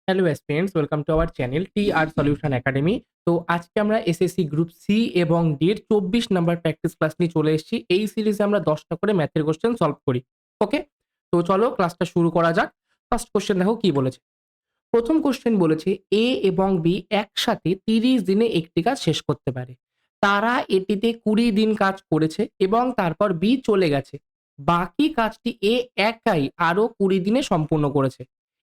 Hello aspirants, welcome to our channel T R solution academy. তো আজকে আমরা SSC group C এবং D এর 24 নাম্বার প্র্যাকটিস ক্লাস নিয়ে চলে এসেছি। এই সিরিজে আমরা 10টা করে ম্যাথের কোশ্চেন সলভ করি। ওকে? তো চলো ক্লাসটা শুরু করা যাক। ফার্স্ট কোশ্চেন দেখো কি বলেছে। প্রথম কোশ্চেন বলেছে এ এবং বি একসাথে 30 দিনে একটি কাজ শেষ করতে পারে। তারা এটিতে 20 দিন কাজ করেছে এবং তারপর বি চলে গেছে। বাকি কাজটি এ একাই আরো 20 দিনে সম্পূর্ণ করেছে।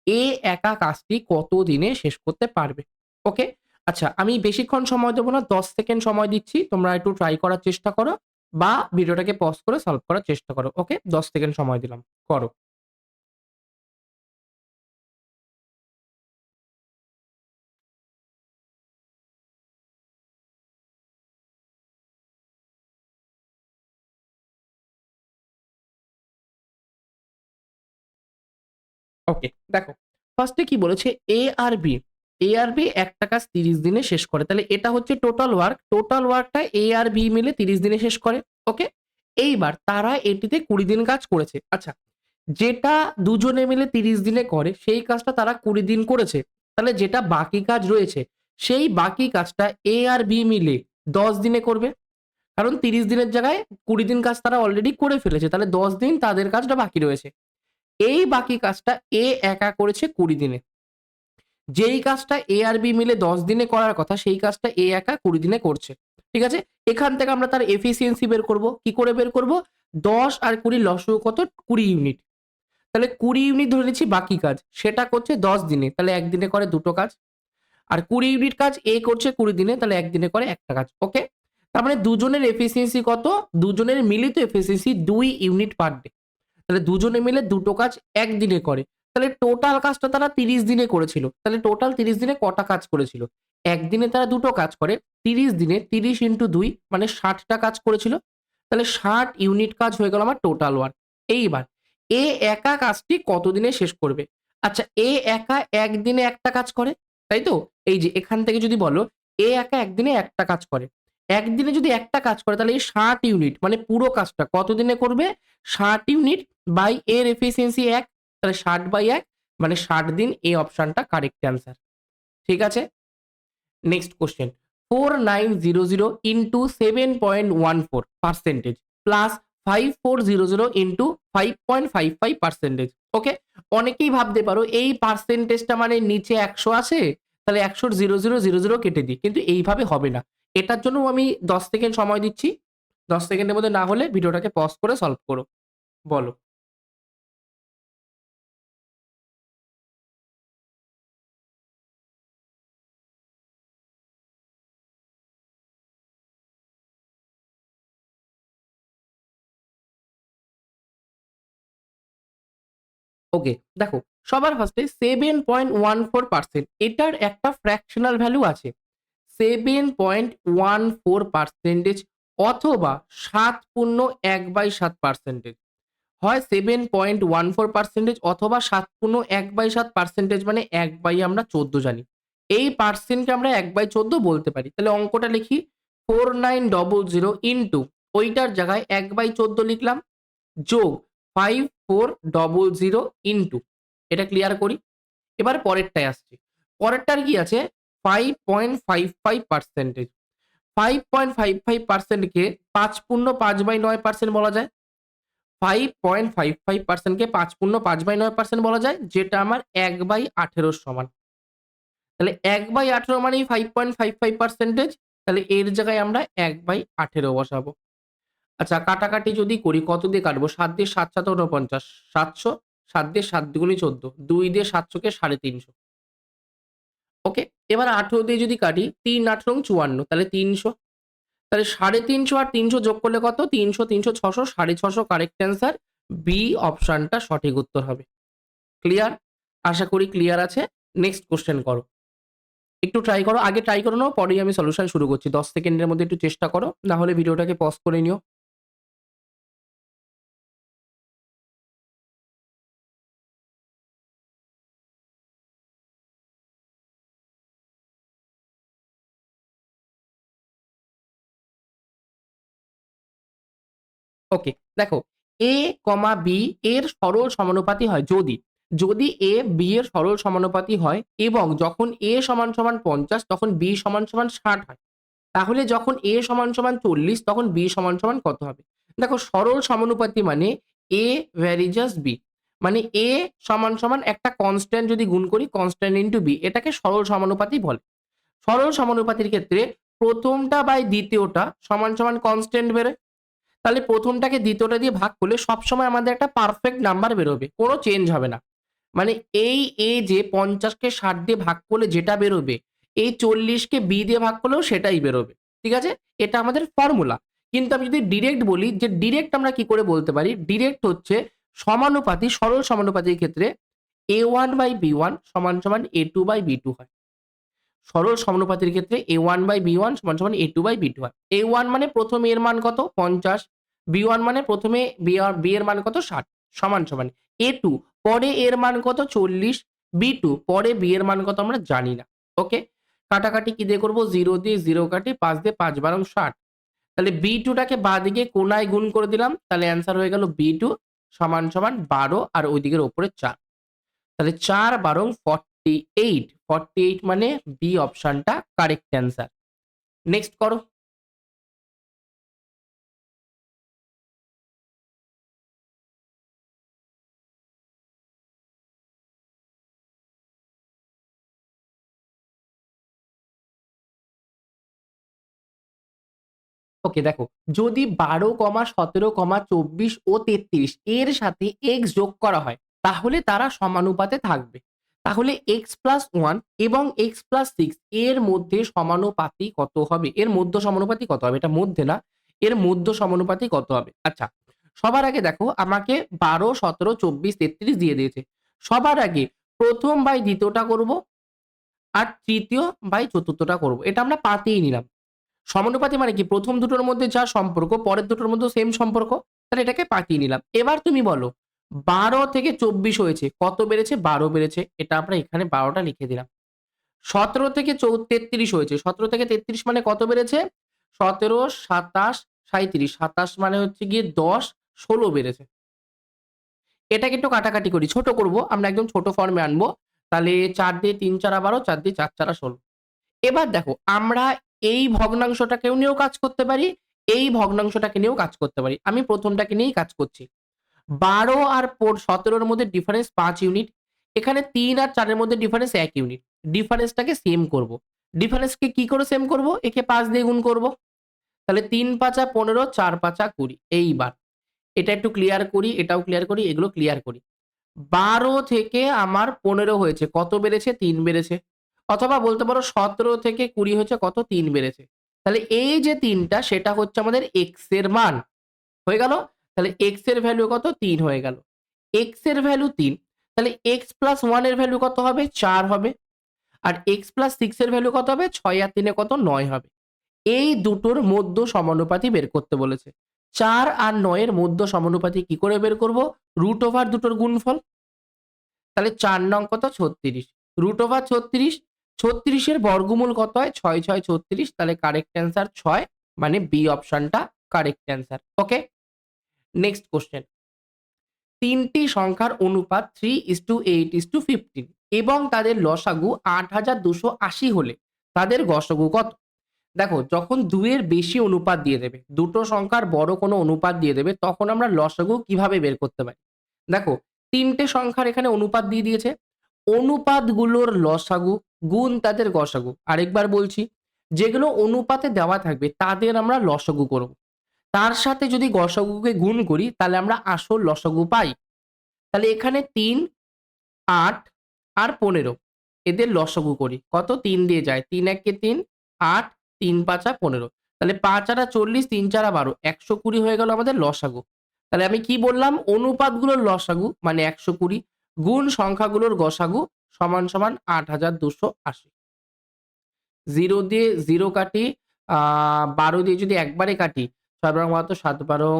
এ একা কাজটি কত দিনে শেষ করতে পারবে? ওকে? আচ্ছা, আমি বেশিক্ষণ সময় দেব না, 10 সেকেন্ড সময় দিচ্ছি। তোমরা একটু ট্রাই করার চেষ্টা করো বা ভিডিওটাকে পজ করে সলভ করার চেষ্টা করো। ওকে? 10 সেকেন্ড সময় দিলাম। করো। ওকে, দেখো ফার্স্টে কি বলেছে এ আর বি। এ আর বি একটা কাজ 30 দিনে শেষ করে। তাহলে এটা হচ্ছে টোটাল ওয়ার্ক। টোটাল ওয়ার্কটা এ আর বি মিলে 30 দিনে শেষ করে। ওকে? এইবার তারা এটিতে 20 দিন কাজ করেছে। আচ্ছা, যেটা দুজনে মিলে 30 দিনে করে সেই কাজটা তারা 20 দিন করেছে। তাহলে যেটা বাকি কাজ রয়েছে সেই বাকি কাজটা এ আর বি মিলে 10 দিনে করবে। কারণ 30 দিনের জায়গায় 20 দিন কাজ তারা অলরেডি করে ফেলেছে। তাহলে 10 দিন তাদের কাজটা বাকি রয়েছে। এই বাকি কাজটা এ একা করেছে 20 দিনে। যেই কাজটা এ আর বি মিলে 10 দিনে করার কথা সেই কাজটা এ একা 20 দিনে করছে। ঠিক আছে? এখান থেকে আমরা তার এফিসিয়েন্সি বের করব। কি করে বের করব? 10 আর 20 লসাগু কত? 20 ইউনিট। তাহলে 20 ইউনিট ধরে নিচ্ছি বাকি কাজ। সেটা করছে 10 দিনে। তাহলে 1 দিনে করে 2 টো কাজ। আর 20 ইউনিট কাজ এ করছে 20 দিনে। তাহলে 1 দিনে করে 1 টা কাজ। ওকে? তার মানে দুজনের এফিসিয়েন্সি কত? দুজনের মিলিত এফিসিয়েন্সি 2 ইউনিট পার ডে। তাহলে দুজনে মিলে 2 টো কাজ 1 দিনে করে। তাহলে টোটাল কাজটা তারা 30 দিনে করেছিল। তাহলে টোটাল 30 দিনে কটা কাজ করেছিল? 1 দিনে তারা 2 টো কাজ করে। 30 দিনে 30 ইন্টু 2 মানে 60 টা কাজ করেছিল। তাহলে 60 ইউনিট কাজ হয়ে গেল আমার টোটাল ওয়ার্ক। এইবার এ একা কাজটি কত দিনে শেষ করবে? আচ্ছা, এ একা 1 দিনে একটা কাজ করে, তাই তো? এই যে এখান থেকে যদি বলো এ একা 1 দিনে একটা কাজ করে। 1 দিনে যদি একটা কাজ করে তাহলে এই 60 ইউনিট মানে পুরো কাজটা কত দিনে করবে? 60 ইউনিট বাই এর এফিসিয়েন্সি 1, তাহলে 60/1 মানে 60 দিন। এই অপশনটা কারেক্ট অ্যান্সার। ঠিক আছে? Next question 4900 into 7.14 percentage plus 5400 into 5.55 percentage. Okay? অনেকেই ভাবতে পারো এই পার্সেন্টেজটা মানে নিচে 100 আছে, তাহলে 100 এর 0000 কেটে দিই। কিন্তু এইভাবে হবে না। এটার জন্য আমি 10 সেকেন্ড সময় দিচ্ছি। 10 সেকেন্ডের মধ্যে না হলে ভিডিওটাকে পজ করে সলভ করো। বলো। ওকে, দেখো সবার ফার্স্টে 7.14% এটার একটা ফ্র্যাকশনাল ভ্যালু আছে। 7.14% অথবা 7.1/7%। হয় 7.14% অথবা 7.1/7% মানে 1 আমরা 14 জানি। এই পার্সেন্টকে আমরা 1/14 বলতে পারি। তাহলে অঙ্কটা লিখি 4900 ইন্টু ওইটার জায়গায় 1/14 লিখলাম যোগ 5400 ইন্টু এটা ক্লিয়ার করি। এবার পরেরটায় আসছি। পরেরটার কি আছে? 5.55%। 5.55% কে 5 পূর্ণ 5/9% বলা যায়। 5.55% কে 5 পূর্ণ 5/9% বলা যায়, যেটা আমার 1/18 র সমান। তাহলে 1/18 মানেই 5.55%। তাহলে এর জায়গায় আমরা 1/18 বসাবো। আচ্ছা, কাটাকাটি যদি করি কত দিয়ে কাটবো? ৭ দিয়ে ৭ ৭ ৪৯, ৭০০, ৭ দিয়ে ৭ দুগুণে ১৪, ২ দিয়ে ৭০০ কে ৩৫০। ওকে? এবার ১৮ দিয়ে যদি কাটি ৩ ৮ রং ৫৪, তাহলে ৩০০। তাহলে ৩৫০ আর ৩০০ যোগ করলে কত? ৩০০, ৩০০, ৬০০, ৬৫০ কারেক্ট অ্যান্সার। বি অপশনটা সঠিক উত্তর হবে। ক্লিয়ার? আশা করি ক্লিয়ার আছে। নেক্সট কোয়েশ্চেন করো। একটু ট্রাই করো। আগে ট্রাই করে নাও, পরেই আমি সলিউশন শুরু করছি। ১০ সেকেন্ডের মধ্যে একটু চেষ্টা করো। না হলে ভিডিওটাকে পজ করে নিও। ওকে, দেখো a, b এর সরল সমানুপাতি হয় যদি যদি এ বি এর সরল সমানুপাতি হয় এবং যখন এ সমান সমান 50 তখন বি সমান সমান 60 হয়, তাহলে যখন এ সমান সমান 40 তখন বি সমান সমান কত হবে? দেখো সরল সমানুপাতি মানে এ ভ্যারিজাস বি, মানে এ সমান সমান একটা কনস্ট্যান্ট যদি গুণ করি কনস্ট্যান্ট ইনটু বি, এটাকে সরল সমানুপাতি বলে। সরল সমানুপাতির ক্ষেত্রে প্রথমটা বাই দ্বিতীয়টা সমান সমান কনস্ট্যান্ট বেরোয়। তাহলে প্রথমটাকে দ্বিতীয়টা দিয়ে ভাগ করলে সবসময় আমাদের একটা পারফেক্ট নাম্বার বেরোবে, কোনো চেঞ্জ হবে না। মানে এই এ যে 50-কে 60 দিয়ে ভাগ করলে যেটা বেরোবে, এই 40-কে বি দিয়ে ভাগ করলেও সেটাই বেরোবে। ঠিক আছে? এটা আমাদের ফর্মুলা। কিন্তু আমি যদি ডিরেক্ট বলি, যে ডিরেক্ট আমরা কি করে বলতে পারি? ডিরেক্ট হচ্ছে সমানুপাতি, সরল সমানুপাতির ক্ষেত্রে a1/b1 সমান সমান a2/b2 হয়। সরল সমানুপাতির ক্ষেত্রে a1/b1 সমান সমান a2/b2 হয়। a1 মানে প্রথম এর মান কত? 50, b1 মানে প্রথমে বি এর মান কত? 60 সমান সমান a2 পরে এর মান কত? 40, b2 পরে বি এর মান কত আমরা জানি না। ওকে? কাটাকাটি কি দিয়ে করব? 0 দিয়ে 0 কাটি, 5 দিয়ে 5 বারং 60। তাহলে b2 টাকে বাঁদিকে কোণায় গুণ করে দিলাম। তাহলে অ্যান্সার হয়ে গেল b2 সমান সমান 12 আর ওই দিকের উপরে 4। তাহলে 4 বারং 48, 48 মানে বি অপশনটা কারেক্ট অ্যান্সার। নেক্সট করো। ওকে দেখো, যদি 12, 17, 24 ও 33 এর সাথে x যোগ করা হয় তাহলে তারা সমানুপাতে থাকবে। তাহলে x প্লাস 1 এবং x প্লাস 6 এর মধ্যে সমানুপাতি কত হবে? এর মধ্য সমানুপাতি কত হবে? এটা মধ্যে না, এর মধ্য সমানুপাতি কত হবে? আচ্ছা, সবার আগে দেখো আমাকে 12, 17, 24, 33 দিয়ে দিয়েছে। সবার আগে প্রথম বাই দ্বিতীয়টা করব আর তৃতীয় বাই চতুর্থটা করব। এটা আমরা পাতেই নিলাম। সমানুপাতি মানে কি? প্রথম দুটোর মধ্যে যা সম্পর্ক পরের দুটোর মধ্যেও সেম সম্পর্ক। তাহলে এটাকে পাঠিয়ে নিলাম। এবার তুমি বলো 12 থেকে 24 হয়েছে। কত বেড়েছে? 12 বেড়েছে। এটা আমরা এখানে 12 টা লিখে দিলাম। 17 থেকে 33 হয়েছে। 17 থেকে 33 মানে কত বেড়েছে? 17, 27, 37। 27 মানে হচ্ছে গিয়ে 10, 16 বেড়েছে। এটাকে একটু কাটাকাটি করি। ছোট করব। আমরা একদম ছোট ফর্মে আনবো। তাহলে 4 দিয়ে 3 4 12, 4 দিয়ে 4 4 16। এবার দেখো আমরা এই ভগ্নাংশটাকেও নিয়েও কাজ করতে পারি, এই ভগ্নাংশটাকে নিয়েও কাজ করতে পারি। আমি প্রথমটাকে নিয়েই কাজ করছি। 12 আর 17 এর মধ্যে ডিফারেন্স 5 ইউনিট। এখানে 3 আর 4 এর মধ্যে ডিফারেন্স 1 ইউনিট। ডিফারেন্সটাকে সেম করব। ডিফারেন্সকে কি করে সেম করব? একে 5 দিয়ে গুণ করব। তাহলে 3 5 15, 4 5 20। এইবার এটা একটু ক্লিয়ার করি, এটাও ক্লিয়ার করি, এগুলো ক্লিয়ার করি। 12 থেকে আমার 15 হয়েছে। কত বেড়েছে? 3 বেড়েছে। অথবা বলতে পারো 17 থেকে 20 হয়েছে কত? 3 বেড়েছে। তাহলে এই যে 3 টা সেটা হচ্ছে আমাদের x এর মান। হয়ে গেল? তাহলে x এর ভ্যালু কত? 3 হয়ে গেল। x এর ভ্যালু 3। তাহলে x প্লাস 1 এর ভ্যালু কত হবে? 4 হবে। আর x প্লাস 6 এর ভ্যালু কত হবে? 6 আর 3 এ কত? 9 হবে। এই দুটোর মধ্য সমানুপাতি বের করতে বলেছে। 4 আর 9 এর মধ্য সমানুপাতি কি করে বের করব? রুট ওভার দুটোর গুণফল। তাহলে 4 নং কত? 36। রুট ওভার 36, 36 এর বর্গমূল কত হয়? 6 6 36। তাহলে কারেক্ট অ্যান্সার 6, মানে বি অপশনটা correct answer. Okay? Next question. ৩ টি সংখ্যার অনুপাত 3:8:15 এবং তাদের লসাগু ৮,২৮০ হলে তাদের গসাগু কত? দেখো, যখন ২ এর বেশি অনুপাত দিয়ে দেবে, দুটো সংখ্যার বড় কোনো অনুপাত দিয়ে দেবে, তখন আমরা লসাগু কিভাবে বের করতে পারি? দেখো, ৩ টে সংখ্যার এখানে অনুপাত দিয়ে দিয়েছে। অনুপাতগুলোর লসাগু গুণ তাদের গসাগু। আরেকবার বলছি, যেগুলো অনুপাতে দেওয়া থাকবে তাদের আমরা লসাগু করব। তার সাথে যদি গসাগুকে গুণ করি তাহলে আমরা আসল লসাগু পাই। তাহলে এখানে ৩, ৮ আর ১৫ এদের লসাগু করি। কত? ৩ দিয়ে যায়। ৩ একে ৩, ৮, ৩ ৫ ১৫। তাহলে ৫ আর ৪০, ৩ ৪ ১২, ১২০ হয়ে গেল আমাদের লসাগু। তাহলে আমি কি বললাম? অনুপাতগুলোর লসাগু মানে ১২০ গুণ সংখ্যাগুলোর গসাগু সমান সমান ৮,২৮০। 0 দিয়ে 0 কাটি, ১২ দিয়ে যদি একবারে কাটি, ৬ বারং ৭, ৭ বারং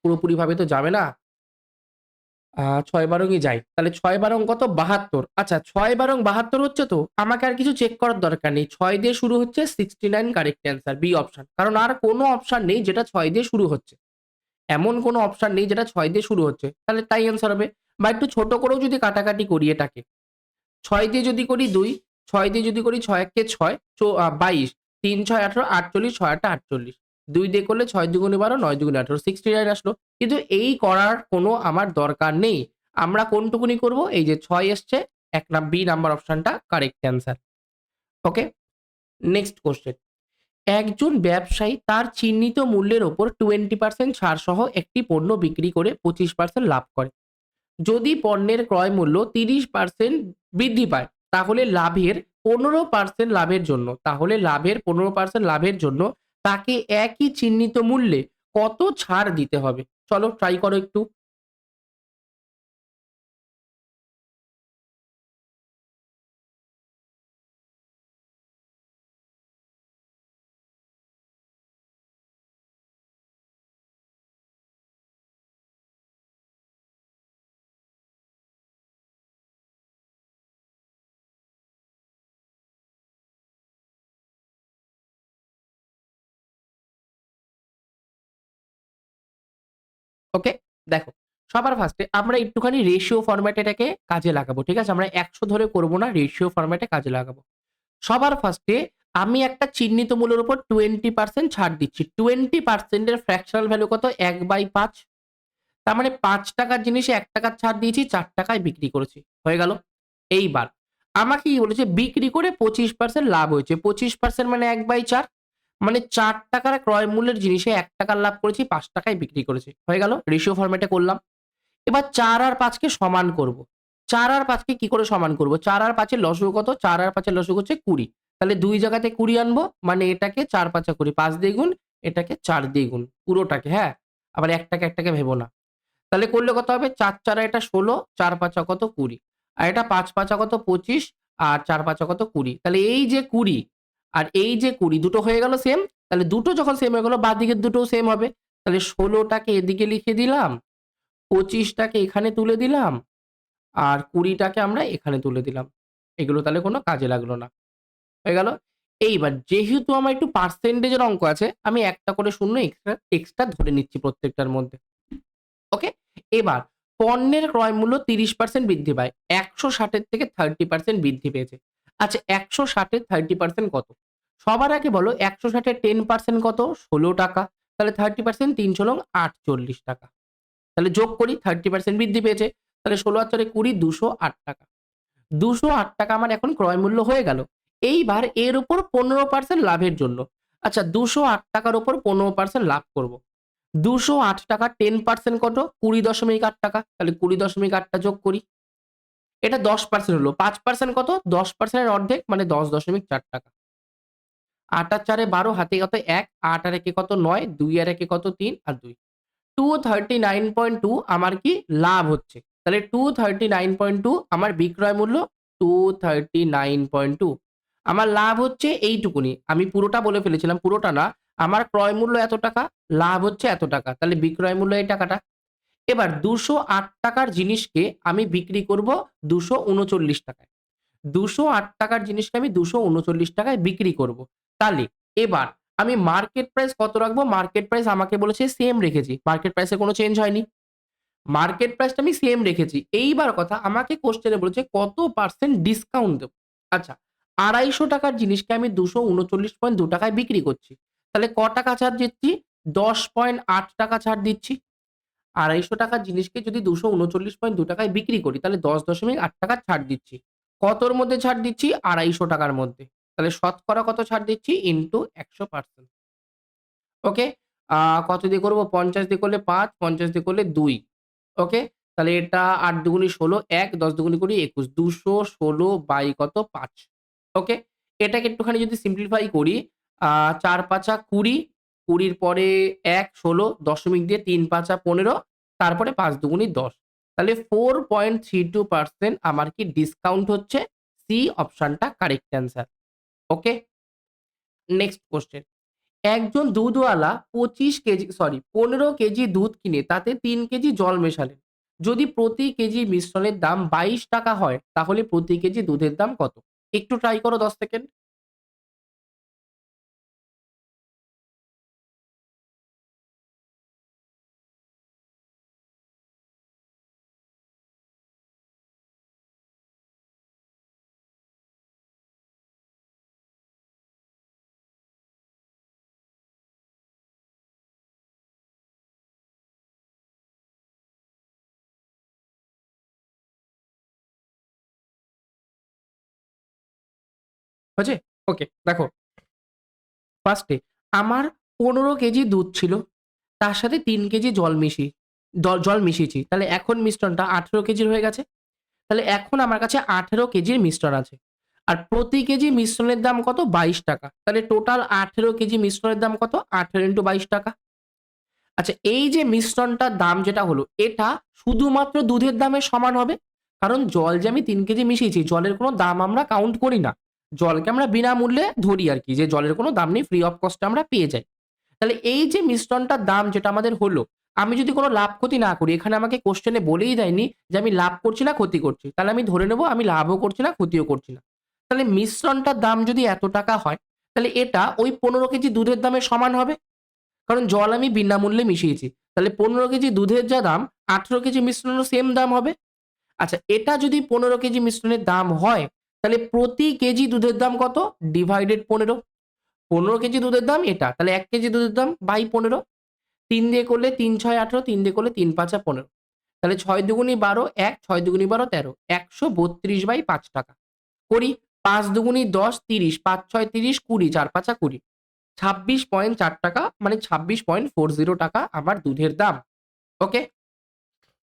পুরোপুরিভাবে তো যাবে না। ৬ বারংই যাই। তাহলে ৬ বারং কত? ৭২। আচ্ছা, ৬ বারং ৭২ হচ্ছে তো? আমাকে আর কিছু চেক করার দরকার নেই। ৬ দিয়ে শুরু হচ্ছে, 69 কারেক্ট অ্যান্সার, বি অপশন। কারণ আর কোনো অপশন নেই যেটা ৬ দিয়ে শুরু হচ্ছে। এমন কোনো অপশন নেই যেটা ৬ দিয়ে শুরু হচ্ছে। তাহলে তাই অ্যান্সার হবে। বা একটু ছোট করেও যদি কাটাকাটি করি এটাকে, 6 দিয়ে যদি করি 2, 6 দিয়ে যদি করি 6 একে 6, 22, 3 6 18, 48, 6 8 48, 2 দিয়ে করলে 6 দুগুণে 12, 9 দুগুণে 18, 69 আসলো। কিন্তু এই করার কোনো আমার দরকার নেই। আমরা কোনটুকুনি করব? এই যে 6 এসছে, বি নাম্বার অপশনটা correct answer. Okay? Next question. একজন ব্যবসায়ী তার চিহ্নিত মূল্যের উপর 20% ছাড় সহ একটি পণ্য বিক্রি করে 25% লাভ করে। যদি পণ্যের ক্রয় মূল্য 30% বৃদ্ধি পায়, তাহলে লাভের 15% লাভের জন্য তাকে একই চিহ্নিত মূল্যে কত ছাড় দিতে হবে? চলো ট্রাই করো একটু। ওকে? দেখো, সবার ফার্স্টে আমরা একটুখানি রেশিও ফরম্যাট এটাকে কাজে লাগাবো। ঠিক আছে? আমরা ১০০ ধরে করব না, রেশিও ফরম্যাটে কাজে লাগাবো। সবার ফার্স্টে আমি একটা চিহ্নিত মূল্যের উপর 20% ছাড় দিচ্ছি। 20% এর ফ্র্যাকশনাল ভ্যালু কত? ১/৫। তার মানে ৳৫ র জিনিসে ৳১ ছাড় দিয়েছি, ৳৪ য় বিক্রি করেছি। হয়ে গেল? এইবার আমাকে কি বলেছে? বিক্রি করে 25% লাভ হয়েছে। 25% মানে ১/৪, মানে ৳৪ র ক্রয় মূল্যের জিনিসে ৳১ লাভ করেছি, ৳৫ য় বিক্রি করেছি। হয়ে গেল? রেশিও ফরম্যাটে করলাম। এবার ৪ আর ৫ কে সমান করব। ৪ আর ৫ কে কি করে সমান করব? ৪ আর ৫ এর লসাগু কত? ৪ আর ৫ এর লসাগু হচ্ছে ২০। তাহলে ২ জায়গাতে ২০ আনবো, মানে এটাকে ৪ ৫ ২০, ৫ দিয়ে গুণ, এটাকে ৪ দিয়ে গুণ। পুরোটাকে, হ্যাঁ? আবার ১ টাকে ভেবো না। তাহলে করলে কত হবে? ৪ ৪ এটা ১৬, ৪ ৫ কত? ২০। আর এটা ৫ ৫ কত? ২৫, আর ৪ ৫ কত? ২০। তাহলে এই যে ২০ আর এই যে ২০ দুটো হয়ে গেল সেম। তাহলে দুটো যখন সেম হয়ে গেল, বাঁদিকের দুটোও সেম হবে। তাহলে ১৬ টাকে এদিকে লিখে দিলাম, ২৫ টাকে এখানে তুলে দিলাম, আর ২০ টাকে আমরা এখানে তুলে দিলাম। এগুলো তাহলে কোনো কাজে লাগলো না। হয়ে গেল? এইবার যেহেতু আমার একটু পার্সেন্টেজের অঙ্ক আছে, আমি একটা করে শূন্য এক্সট্রা ধরে নিচ্ছি প্রত্যেকটার মধ্যে। ওকে? এবার পণ্যের ক্রয় মূল্য ৩০% বৃদ্ধি পায়। ১৬০ এর থেকে 30% বৃদ্ধি পেয়েছে। আচ্ছা, ১৬০ এর 30% কত? সবার আগে বলো ১৬০ এর 10% কত? ৳১৬। তাহলে 30% ৩ × ৮ = ৳৪৮। তাহলে যোগ করি, 30% বৃদ্ধি পেয়েছে। তাহলে ১৬ আর ৪ ২০, ৳২০৮। ৳২০৮ আমার এখন ক্রয় মূল্য হয়ে গেল। এইবার এর উপর 15% লাভের জন্য। আচ্ছা, ৳২০৮ র উপর 15% লাভ করব। ৳২০৮ 10% কত? ৳২০.৮। তাহলে ২০.৮ টা যোগ করি। এটা 10% হলো। 5% কত? 10% এর অর্ধেক, মানে ৳১০.৪। ৮ আর ৪ এ ১২, হাতে কত? ১, ৮ আর ১ এ কত? ৯, ২ আর ১ এ কত? ৩ আর ২। 239.2 আমার কি লাভ হচ্ছে। তাহলে 239.2 আমার বিক্রয় মূল্য, 239.2 আমার লাভ হচ্ছে এইটুকুনি। আমি পুরোটা বলে ফেলেছিলাম, পুরোটা না। আমার ক্রয় মূল্য এত টাকা, লাভ হচ্ছে এত টাকা। তাহলে বিক্রয় মূল্য এই টাকাটা। এবার ৳২০৮ র জিনিসকে আমি বিক্রি করব ৳২৩৯ য়। ৳২০৮ র জিনিসকে আমি ৳২৩৯ য় বিক্রি করব। তাহলে এবার আমি মার্কেট প্রাইস কত রাখবো? মার্কেট প্রাইস আমাকে বলেছে সেম রেখেছি। মার্কেট প্রাইস এ কোনো চেঞ্জ হয়নি। মার্কেট প্রাইসটা আমি সেম রেখেছি। এইবার কথা, আমাকে কোয়েশ্চেন এ বলেছে কত পার্সেন্ট ডিসকাউন্ট দেব। আচ্ছা, ৳২৫০ র জিনিসকে আমি ৳২৩৯.২ য় বিক্রি করছি। তাহলে ক টাকা ছাড় দিচ্ছি? ৳১০.৮ ছাড় দিচ্ছি। ৳২৫০ র জিনিসকে যদি ৳২৩৯.২ য় বিক্রি করি, তাহলে ৳১০.৮ ছাড় দিচ্ছি। কতর মধ্যে ছাড় দিচ্ছি? ৳২৫০ র মধ্যে। তাহলে শতকরা কত ছাড় দিচ্ছি? ইন্টু ১০০%। ওকে? আ কত দিয়ে করব? ৫০ দিয়ে করলে ৫, ৫০ দিয়ে করলে ২। ওকে? তাহলে এটা ৮ দুগুনি ১৬, ১, ১০ দুগুনি করি ২১। ২১৬ বাই কত? ৫। ওকে? এটাকে একটুখানি যদি সিম্পলিফাই করি, ৪ ৫ ২০, ২০ র পরে ১ ১৬, দশমিক দিয়ে ৩ ৫ ১৫, তারপরে ৫ দুগুনি ১০। তাহলে 4.32% আমার কি ডিসকাউন্ট হচ্ছে। সি অপশনটা correct answer. Okay? Next question. একজন দুধওয়ালা ১৫ কেজি দুধ কিনে তাতে ৩ কেজি জল মেশালেন। যদি প্রতি কেজি মিশ্রণের দাম ৳২২ হয়, তাহলে প্রতি কেজি দুধের দাম কত? একটু ট্রাই করো ১০ সেকেন্ড। হয়েছে? ওকে, দেখো ফার্স্টে আমার 15 কেজি দুধ ছিল, তার সাথে 3 কেজি জল মিশিয়েছি। তাহলে এখন মিশ্রণটা 18 কেজির হয়ে গেছে। তাহলে এখন আমার কাছে 18 কেজির মিশ্রণ আছে। আর প্রতি কেজি মিশ্রণের দাম কত? 22 টাকা। তাহলে টোটাল 18 কেজি মিশ্রণের দাম কত? 18 × 22 টাকা। আচ্ছা, এই যে মিশ্রণটার দাম যেটা হলো, এটা শুধুমাত্র দুধের দামের সমান হবে। কারণ জল যে আমি 3 কেজি মিশিয়েছি, জলের কোনো দাম আমরা কাউন্ট করি না। জলকে আমরা বিনামূল্যে ধরি আরকি, যে জলের কোনো দাম নেই, ফ্রি অফ কস্ট এ আমরা পেয়ে যাই। তাহলে এই যে মিশ্রণটার দাম যেটা আমাদের হলো, আমি যদি কোনো লাভ ক্ষতি না করি, এখানে আমাকে কোয়েশ্চেন এ বলেই দেয়নি যে আমি লাভ করছি না ক্ষতি করছি। তাহলে আমি ধরে নেব আমি লাভও করছি না, ক্ষতিও করছি না। তাহলে মিশ্রণটার দাম যদি এত টাকা হয়, তাহলে এটা ওই 15 কেজি দুধের দামের সমান হবে। কারণ জল আমি বিনামূল্যে মিশিয়েছি। তাহলে 15 কেজি দুধের যা দাম, 18 কেজি মিশ্রণেরও সেম দাম হবে। আচ্ছা, এটা যদি 15 কেজি মিশ্রণের দাম হয়, তাহলে প্রতি কেজি দুধের দাম কত? ডিভাইডেড 15। 15 কেজি দুধের দাম এটা। তাহলে 1 কেজি দুধের দাম বাই 15। 3 দিয়ে করলে 3 6 18, 3 দিয়ে করলে 3 5 15। তাহলে 6 দুগুনি 12, ১ 6 দুগুনি 12 13। 132/৫ টাকা। করি ৫ দুগুনি ১০ ৩০, ৫ ৬ ৩০, ২০, ৪ ৫ ২০। 26.৪ টাকা, মানে 26.40 টাকা আমার দুধের দাম। ওকে?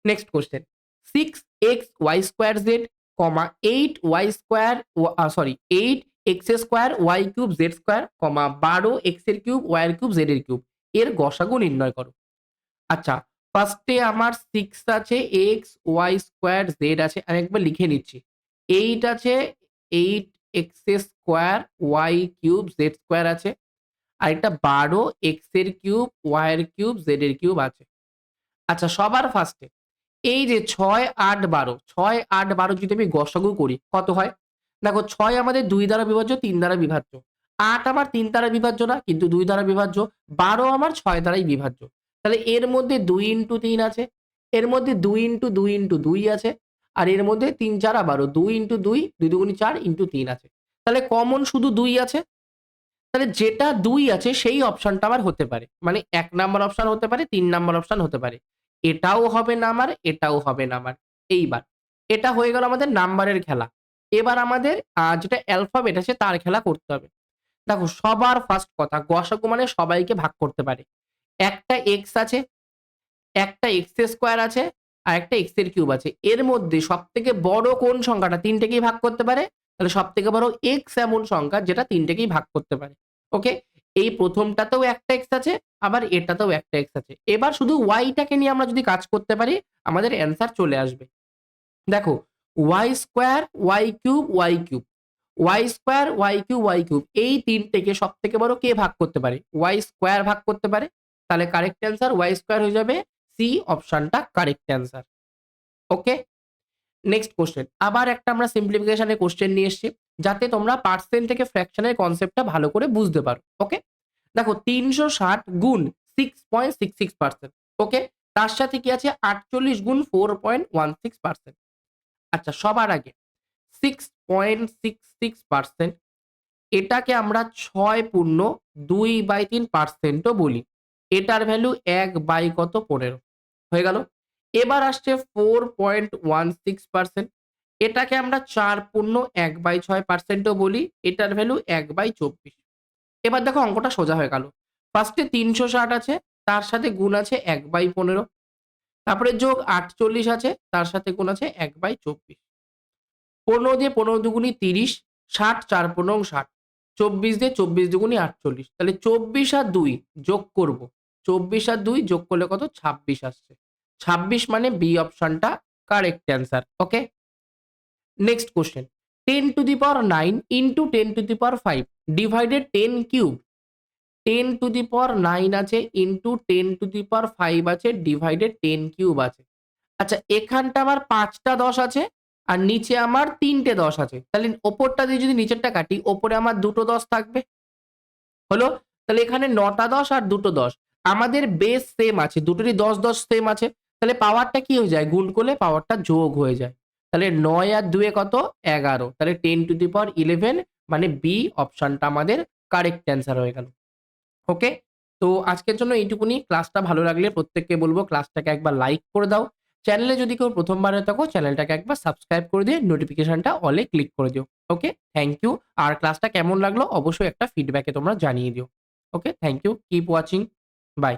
Next question. 6xy² z, 8y², 8x² y³ z², 12x³ y³ z³ এর গসাগু নির্ণয় করো। আচ্ছা, ফার্স্টে আমার 6 আছে, x, y² z আছে। আমি একবার লিখে নিচ্ছি। 8 আছে, 8x² y³ z² আছে। আরেকটা 12 x এর কিউব, y এর কিউব, z এর কিউব আছে। আচ্ছা, সবার ফার্স্টে এই যে ৬, ৮, ১২, ৬, ৮, ১২ যদি আমি গসাগু করি কত হয়? দেখো ৬ আমাদের ২ দ্বারা বিভাজ্য, ৩ দ্বারা বিভাজ্য। ৮ আমার ৩ দ্বারা বিভাজ্য না, কিন্তু ২ দ্বারা বিভাজ্য। ১২ আমার ৬ দ্বারাই বিভাজ্য। তাহলে এর মধ্যে ২ × ৩ আছে। এর মধ্যে ২ × ২ × ২ আছে। আর এর মধ্যে ৩ ৪ ১২, ২ × ২, ২ দুগুনি ৪ × ৩ আছে। তাহলে কমন শুধু ২ আছে। তাহলে যেটা ২ আছে সেই অপশনটা আমার হতে পারে। মানে ১ নাম্বার অপশন হতে পারে, ৩ নাম্বার অপশন হতে পারে। এটাও হবে না আমার, এটাও হবে না আমার। এইবার এটা হয়ে গেল আমাদের নাম্বারের খেলা। এবার আমাদের যেটা অ্যালফাবেট আছে তার খেলা করতে হবে। দেখো সবার ফার্স্ট কথা, গসাগু মানে সবাইকে ভাগ করতে পারে। একটা x আছে, একটা x² আছে, আর একটা x এর কিউব আছে। এর মধ্যে সবথেকে বড় কোন সংখ্যাটা ৩ টেকেই ভাগ করতে পারে? তাহলে সবথেকে বড় x এমন সংখ্যা যেটা ৩ টেকেই ভাগ করতে পারে। ওকে? এই প্রথমটাতেও একটা x আছে, আবার এটাতেও একটা x আছে। এবার শুধু y টাকে নিয়ে আমরা যদি কাজ করতে পারি, আমাদের অ্যান্সার চলে আসবে। দেখো y² y³ y² y³ এই ৩ থেকে সবথেকে বড় কে ভাগ করতে পারে? y² ভাগ করতে পারে। তাহলে কারেক্ট অ্যান্সার y² হয়ে যাবে। সি অপশনটা correct answer. Okay? Next question. আবার একটা আমরা সিম্পলিফিকেশন এর কোয়েশ্চেন নিয়ে এসেছি, যাতে তোমরা পার্সেন্ট থেকে ফ্র্যাকশন এর কনসেপ্টটা ভালো করে বুঝতে পারো। ওকে? দেখো ৩৬০ গুণ 6.66%। ওকে? তার সাথে কি আছে? ৪৮ গুণ 4.16%। আচ্ছা, সবার আগে 6.66% এটাকে আমরা 6.2/3% ও বলি। এটার ভ্যালু ১ কত? ১৫ হয়ে গেল। এবার আসছে 4.16%, এটাকে আমরা 4.1/6% ও বলি। এটার ভ্যালু ১/২৪। এবার দেখো অঙ্কটা সোজা হয়ে গেল। ফার্স্টে ৩৬০ আছে, তার সাথে গুণ আছে ১/১৫। তারপরে যোগ ৪৮ আছে, তার সাথে গুণ আছে ১/২৪। ১৫ দিয়ে ১৫ দুগুনি ৩০, ৬০ ৪ × ৫০, ২৪ দিয়ে ২৪ দুগুনি ৪৮। তাহলে ২৪ আর ২ যোগ করব। ২৪ আর ২ যোগ করলে কত? ২৬ আসছে। ২৬ মানে বি অপশনটা correct answer. Okay? Next question. 10⁹ into 10⁵ divided 10³ 10⁹ আছে ইন্টু 10⁵ আছে ডিভাইডেড 10³ আছে। আচ্ছা, এখানটা আমার ৫ টা ১০ আছে আর নিচে আমার ৩ টে ১০ আছে। তাহলে ওপরটা দিয়ে যদি নিচেরটা কাটি, ওপরে আমার ২ টো ১০ থাকবে। হলো? তাহলে এখানে ৯ টা ১০ আর ২ টো ১০। আমাদের বেস সেম আছে। দুটোরই ১০ ১০ সেম আছে। তাহলে পাওয়ারটা কি হয়ে যায়? গুণ করলে পাওয়ারটা যোগ হয়ে যায়। তাহলে ৯ আর ২ এ কত? ১১। তাহলে 10⁻11 মানে বি অপশনটা আমাদের কারেক্ট অ্যান্সার হয়ে গেল। ওকে? তো আজকের জন্য এইটুকুনি। ক্লাসটা ভালো লাগলে প্রত্যেককে বলব ক্লাসটাকে একবার লাইক করে দাও। চ্যানেলে যদি কেউ ১ম বার হয়ে থাকো, চ্যানেলটাকে একবার সাবস্ক্রাইব করে দিয়ে নোটিফিকেশনটা অল এ ক্লিক করে দিও। ওকে? Thank you. আর ক্লাসটা কেমন লাগলো অবশ্যই একটা ফিডব্যাকে তোমরা জানিয়ে দিও। Okay? Thank you. Keep watching. By.